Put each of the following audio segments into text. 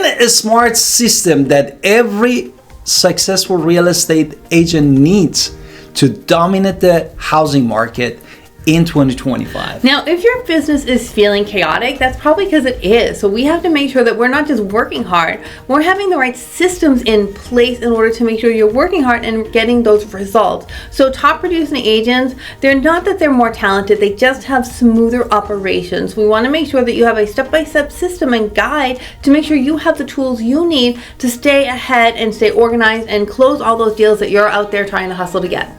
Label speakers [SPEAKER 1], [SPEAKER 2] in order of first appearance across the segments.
[SPEAKER 1] Then a smart system that every successful real estate agent needs to dominate the housing market in 2025.
[SPEAKER 2] Now, if your business is feeling chaotic, that's probably because it is. So we have to make sure that we're not just working hard, we're having the right systems in place in order to make sure you're working hard and getting those results. So top producing agents, they're not that they're more talented, they just have smoother operations. We want to make sure that you have a step-by-step system and guide to make sure you have the tools you need to stay ahead and stay organized and close all those deals that you're out there trying to hustle to get.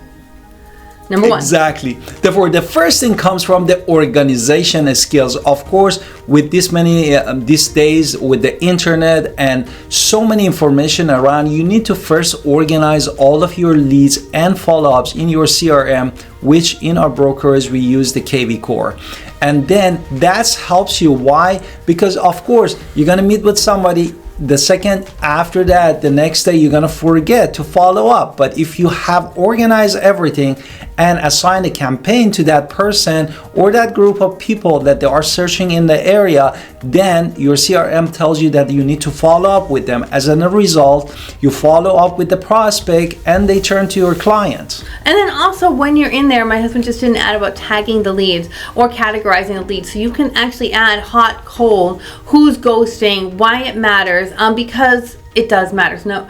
[SPEAKER 2] Number one.
[SPEAKER 1] Exactly. Therefore, the first thing comes from the organization skills. Of course, with this many these days with the internet and so many information around, you need to first organize all of your leads and follow-ups in your CRM, which in our brokerage we use the KV Core. And then that helps you. Why? Because of course you're gonna meet with somebody. The second after that, the next day, you're gonna forget to follow up. But if you have organized everything and assigned a campaign to that person or that group of people that they are searching in the area, then your CRM tells you that you need to follow up with them. As a result, you follow up with the prospect and they turn to your client.
[SPEAKER 2] And then also when you're in there, my husband just did an ad about tagging the leads or categorizing the leads. So you can actually add hot, cold, who's ghosting, why it matters, because it does matter. No,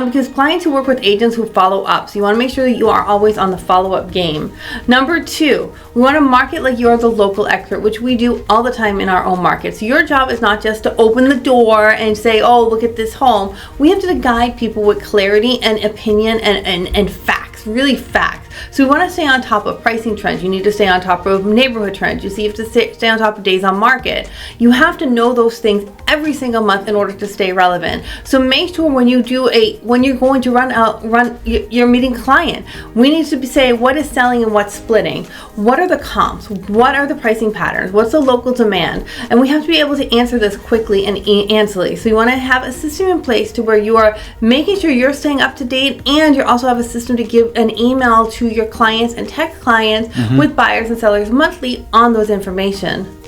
[SPEAKER 2] because clients who work with agents who follow up, so you want to make sure that you are always on the follow-up game. Number two, we want to market like you're the local expert, which we do all the time in our own market. So your job is not just to open the door and say, oh, look at this home. We have to guide people with clarity and opinion and facts, really facts. So we want to stay on top of pricing trends. You need to stay on top of neighborhood trends. You have to stay on top of days on market. You have to know those things every single month in order to stay relevant. So make sure when you're going to run your meeting client, we need to say what is selling and what's splitting. What are the comps? What are the pricing patterns? What's the local demand? And we have to be able to answer this quickly and answerly. So you want to have a system in place to where you are making sure you're staying up to date, and you also have a system to give an email to your clients and text clients with buyers and sellers monthly on those information.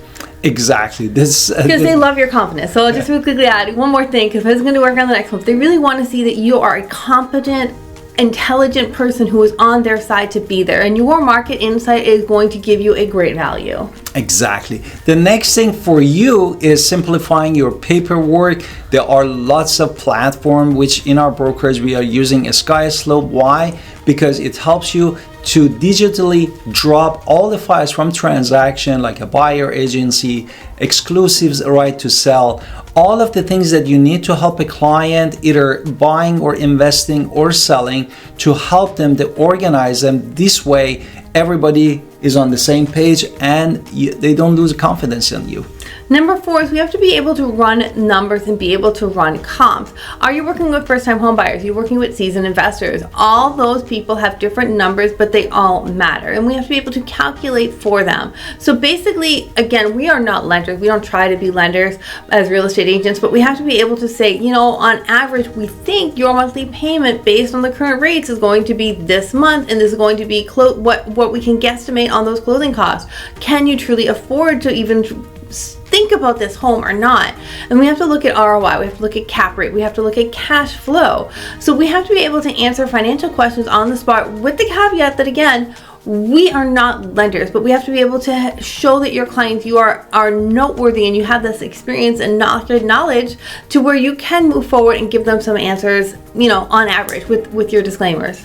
[SPEAKER 1] Exactly. This
[SPEAKER 2] because they love your confidence. So I'll just really quickly add one more thing, because I was going to work on the next one. They really want to see that you are a competent, intelligent person who is on their side to be there, and your market insight is going to give you a great value.
[SPEAKER 1] Exactly. The next thing for you is simplifying your paperwork. There are lots of platforms which in our brokerage we are using a SkySlope. Why? Because it helps you to digitally drop all the files from transaction, like a buyer agency, exclusives, right to sell, all of the things that you need to help a client either buying or investing or selling, to help them to organize them. This way everybody is on the same page and they don't lose confidence in you.
[SPEAKER 2] Number four is we have to be able to run numbers and be able to run comps. Are you working with first-time home buyers? Are you working with seasoned investors? All those people have different numbers, but they all matter, and we have to be able to calculate for them. So basically, again, we are not lenders. We don't try to be lenders as real estate agents, but we have to be able to say, you know, on average, we think your monthly payment based on the current rates is going to be this month, and this is going to be what we can guesstimate on those closing costs. Can you truly afford to even think about this home or not? And we have to look at ROI, we have to look at cap rate, we have to look at cash flow. So we have to be able to answer financial questions on the spot, with the caveat that, again, we are not lenders, but we have to be able to show that your clients, you are noteworthy and you have this experience and knowledge to where you can move forward and give them some answers, you know, on average with your disclaimers.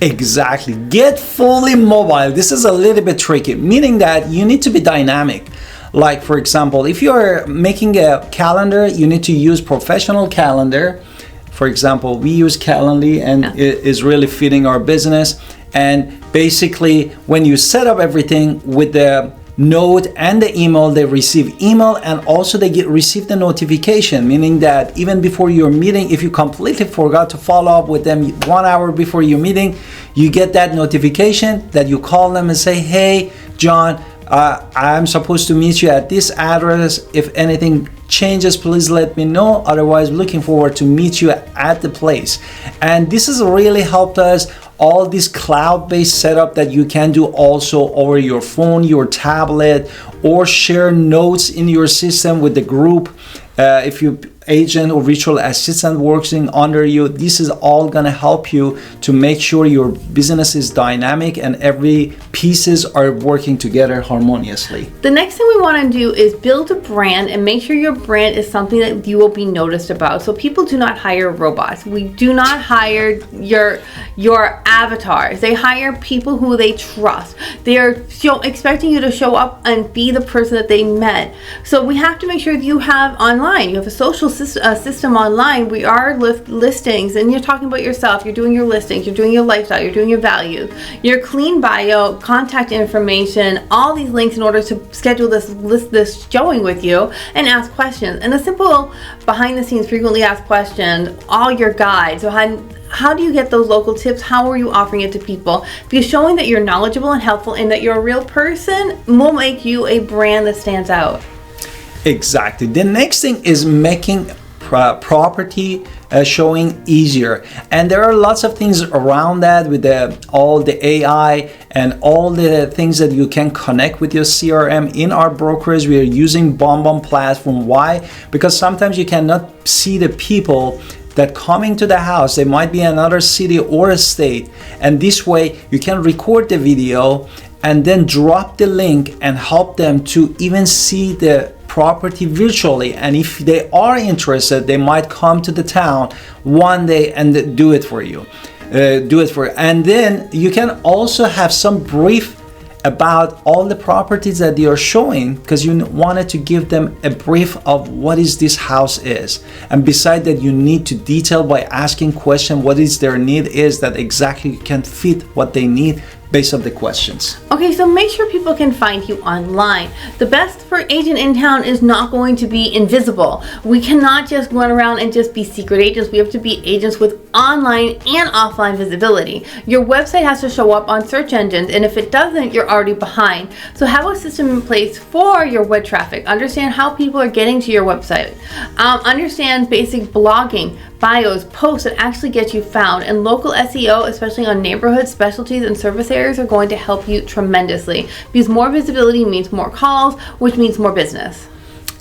[SPEAKER 1] Exactly. Get fully mobile. This is a little bit tricky, meaning that you need to be dynamic. Like, for example, if you're making a calendar, you need to use professional calendar. For example, we use Calendly, and it is really fitting our business. And basically, when you set up everything with the note and the email, they receive email, and also they receive the notification, meaning that even before your meeting, if you completely forgot to follow up with them 1 hour before your meeting, you get that notification that you call them and say, hey, John, I'm supposed to meet you at this address. If anything changes, please let me know. Otherwise, looking forward to meet you at the place. And this has really helped us. All this cloud-based setup that you can do also over your phone, your tablet, or share notes in your system with the group. If you agent or virtual assistant working under you. This is all going to help you to make sure your business is dynamic and every pieces are working together harmoniously.
[SPEAKER 2] The next thing we want to do is build a brand and make sure your brand is something that you will be noticed about. So people do not hire robots. We do not hire your avatars. They hire people who they trust. They are expecting you to show up and be the person that they met. So we have to make sure that you have online, you have a social system online. We are listings, and you're talking about yourself. You're doing your listings. You're doing your lifestyle. You're doing your values. Your clean bio, contact information, all these links in order to schedule this showing with you and ask questions. And the simple behind the scenes frequently asked questions, all your guides. So how do you get those local tips? How are you offering it to people? Because showing that you're knowledgeable and helpful and that you're a real person will make you a brand that stands out.
[SPEAKER 1] Exactly. The next thing is making property showing easier, and there are lots of things around that with all the AI and all the things that you can connect with your CRM. In our brokerage, we are using BombBomb platform. Why? Because sometimes you cannot see the people that coming to the house. They might be in another city or a state, and this way you can record the video and then drop the link and help them to even see the property virtually. And if they are interested, they might come to the town one day and do it for you. And then you can also have some brief about all the properties that they are showing, because you wanted to give them a brief of what is this house is. And beside that, you need to detail by asking question what is their need is, that exactly can fit what they need based on the questions.
[SPEAKER 2] Okay, so make sure people can find you online. The best for agent in town is not going to be invisible. We cannot just run around and just be secret agents. We have to be agents with online and offline visibility. Your website has to show up on search engines, and if it doesn't, you're already behind. So have a system in place for your web traffic. Understand how people are getting to your website. Understand basic blogging, bios, posts that actually get you found, and local SEO, especially on neighborhoods, specialties, and service areas, are going to help you tremendously, because more visibility means more calls, which means more business.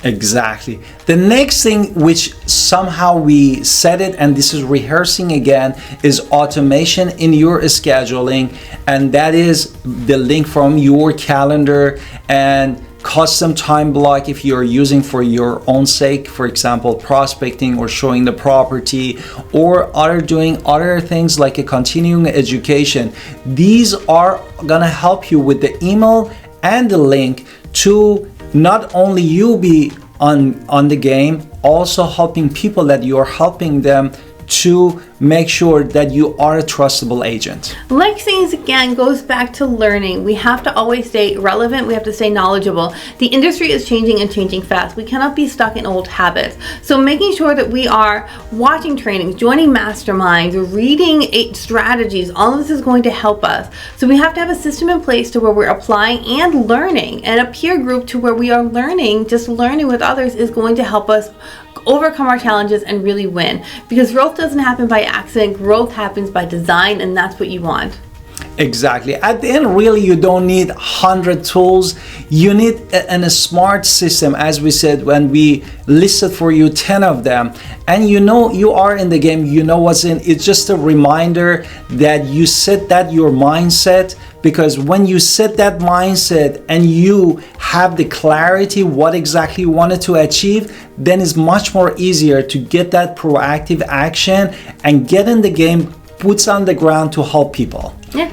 [SPEAKER 1] Exactly. The next thing, which somehow we said it, and this is rehearsing again, is automation in your scheduling, and that is the link from your calendar and custom time block if you're using for your own sake, for example prospecting or showing the property, or doing other things like a continuing education. These are gonna help you with the email and the link to not only you be on the game, also helping people that you're helping them to make sure that you are a trustable agent.
[SPEAKER 2] Like things again goes back to learning. We have to always stay relevant. We have to stay knowledgeable. The industry is changing and changing fast. We cannot be stuck in old habits. So making sure that we are watching trainings, joining masterminds, reading strategies, all of this is going to help us. So we have to have a system in place to where we're applying and learning, and a peer group to where we are learning. Just learning with others is going to help us overcome our challenges and really win, because growth doesn't happen by accident. Growth happens by design, and that's what you want.
[SPEAKER 1] Exactly. At the end, really, you don't need 100 tools. You need a smart system, as we said when we listed for you 10 of them. And you know you are in the game, you know what's in. It's just a reminder that you set that your mindset, because when you set that mindset and you have the clarity what exactly you wanted to achieve, then it's much more easier to get that proactive action and get in the game, boots on the ground to help people.
[SPEAKER 2] Yeah.